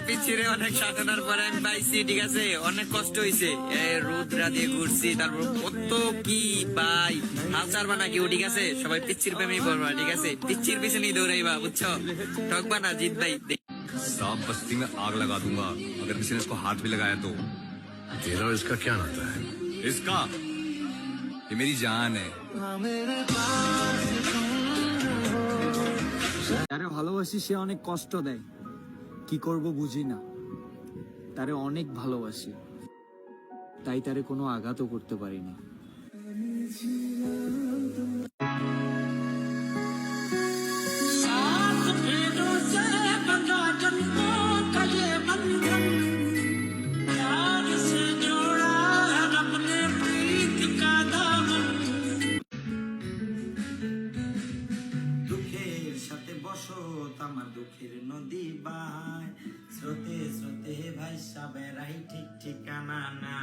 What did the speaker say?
আমার পিছিয়ে অনেক সাধনার পরে আমি পাইছি, ঠিক আছে, অনেক কষ্ট হয়েছে, রোদরা দিয়ে ঘুরছি, তারপর কত কি ভাই, হাল ছাড়বা নাকি ও, ঠিক আছে, সবাই পিচ্ছির প্রেমেই পড়বা, ঠিক আছে, পিচ্ছির পিছনেই দৌড়াইবা, বুঝছো, ঠকবা না জিত ভাই। सब बस्ती में आग लगा दूंगा अगर किसी ने इसको हाथ भी लगाया तो। तेरा और इसका क्या नाता है? इसका, ये मेरी जान है। যারে ভালোবাসি সে অনেক কষ্ট দেয়, কি করব বুঝি না। তারে অনেক ভালোবাসি, তাই তারে কোনো আঘাতও করতে পারিনি। দুঃখের সাথে বসত আমার দুঃখের নদী বাহায়, স্রোতে স্রোতে ভাইসা বেড়াই ঠিক ঠিকানা না।